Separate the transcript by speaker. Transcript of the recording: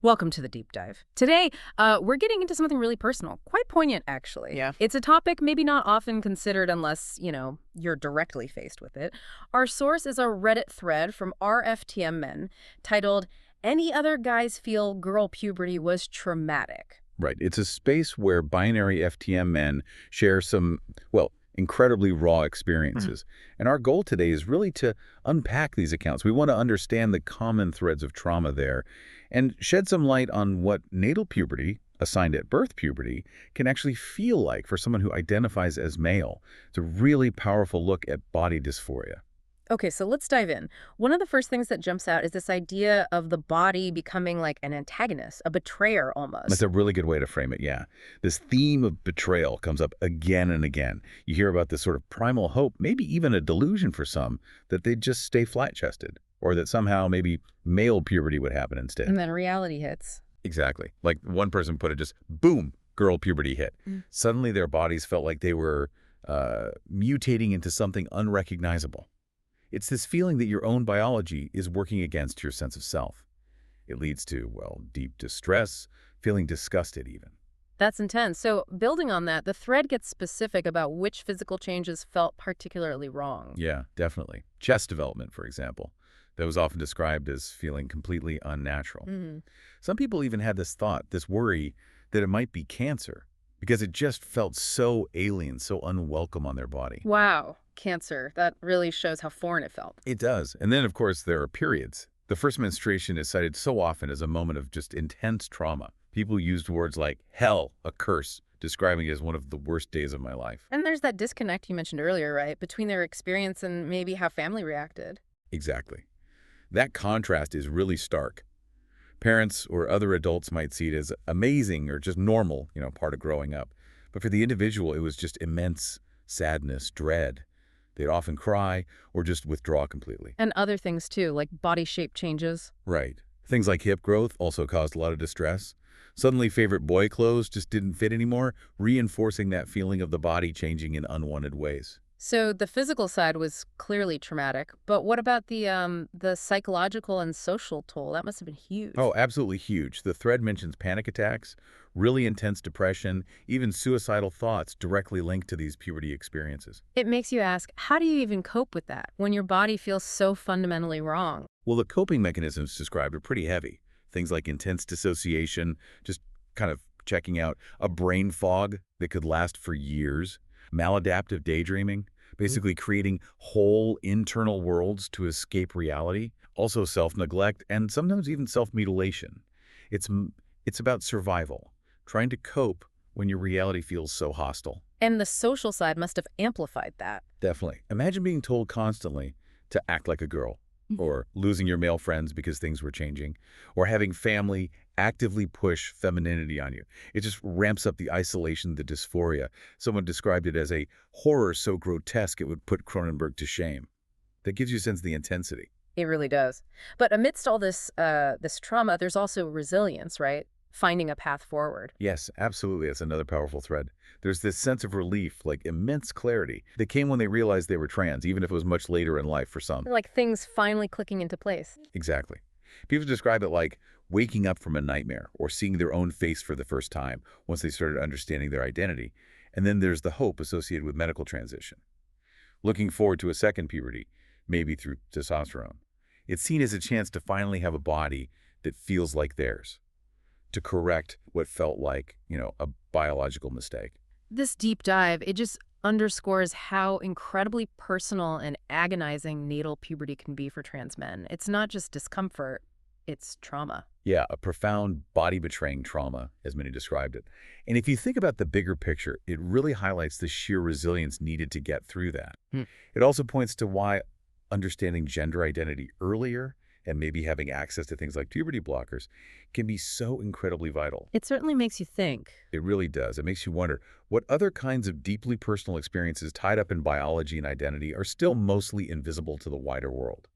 Speaker 1: Welcome to the deep dive. Today, we're getting into something really personal, quite poignant, actually.
Speaker 2: Yeah.
Speaker 1: It's a topic maybe not often considered unless, you're directly faced with it. Our source is a Reddit thread from RFTM men titled, "Any Other Guys Feel Girl Puberty Was Traumatic."
Speaker 3: Right. It's a space where binary FTM men share some, well, incredibly raw experiences. And our goal today is really to unpack these accounts. We want to understand the common threads of trauma there and shed some light on what natal puberty, assigned at birth puberty, can actually feel like for someone who identifies as male. It's a really powerful look at body dysphoria.
Speaker 1: Okay, so let's dive in. One of the first things that jumps out is this idea of the body becoming like an antagonist, a betrayer almost.
Speaker 3: That's a really good way to frame it, yeah. This theme of betrayal comes up again and again. You hear about this sort of primal hope, maybe even a delusion for some, that they'd just stay flat-chested, or that somehow maybe male puberty would happen instead.
Speaker 1: And then reality hits.
Speaker 3: Exactly. Like one person put it, just boom, girl puberty hit. Suddenly their bodies felt like they were mutating into something unrecognizable. It's this feeling that your own biology is working against your sense of self. It leads to, well, deep distress, feeling disgusted even.
Speaker 1: That's intense. So building on that, the thread gets specific about which physical changes felt particularly wrong.
Speaker 3: Yeah, definitely. Chest development, for example. That was often described as feeling completely unnatural. Some people even had this thought, this worry, that it might be cancer, because it just felt so alien, so unwelcome on their body.
Speaker 1: Wow, cancer. That really shows how foreign it felt.
Speaker 3: It does. And then, of course, there are periods. The first menstruation is cited so often as a moment of just intense trauma. People used words like hell, a curse, describing it as one of the worst days of my life.
Speaker 1: And there's that disconnect you mentioned earlier, right? Between their experience and maybe how family reacted.
Speaker 3: Exactly. That contrast is really stark. Parents or other adults might see it as amazing or just normal, part of growing up. But for the individual, it was just immense sadness, dread. They'd often cry or just withdraw completely.
Speaker 1: And other things too, like body shape changes.
Speaker 3: Right. Things like hip growth also caused a lot of distress. Suddenly favorite boy clothes just didn't fit anymore, reinforcing that feeling of the body changing in unwanted ways.
Speaker 1: So the physical side was clearly traumatic, but what about the psychological and social toll? That must have been huge.
Speaker 3: Oh, absolutely huge. The thread mentions panic attacks, really intense depression, even suicidal thoughts directly linked to these puberty experiences.
Speaker 1: It makes you ask, how do you even cope with that when your body feels so fundamentally wrong?
Speaker 3: Well, the coping mechanisms described are pretty heavy. Things like intense dissociation, just kind of checking out, a brain fog that could last for years, maladaptive daydreaming, basically creating whole internal worlds to escape reality, also self-neglect, and sometimes even self-mutilation. It's about survival, trying to cope when your reality feels so hostile.
Speaker 1: And the social side must have amplified that.
Speaker 3: Definitely. Imagine being told constantly to act like a girl, or losing your male friends because things were changing, or having family actively push femininity on you. It just ramps up the isolation, the dysphoria. Someone described it as a horror so grotesque it would put Cronenberg to shame. That gives you a sense of the intensity.
Speaker 1: It really does. But amidst all this trauma, there's also resilience, right? Finding a path forward.
Speaker 3: Yes, absolutely. That's another powerful thread. There's this sense of relief, like immense clarity, that came when they realized they were trans, even if it was much later in life for some.
Speaker 1: Like things finally clicking into place.
Speaker 3: Exactly. People describe it like waking up from a nightmare or seeing their own face for the first time once they started understanding their identity. And then there's the hope associated with medical transition. Looking forward to a second puberty, maybe through testosterone. It's seen as a chance to finally have a body that feels like theirs, to correct what felt like, a biological mistake.
Speaker 1: This deep dive, it just underscores how incredibly personal and agonizing natal puberty can be for trans men. It's not just discomfort, it's trauma.
Speaker 3: Yeah, a profound body-betraying trauma, as many described it. And if you think about the bigger picture, it really highlights the sheer resilience needed to get through that. It also points to why understanding gender identity earlier and maybe having access to things like puberty blockers can be so incredibly vital.
Speaker 1: It certainly makes you think.
Speaker 3: It really does. It makes you wonder what other kinds of deeply personal experiences tied up in biology and identity are still mostly invisible to the wider world.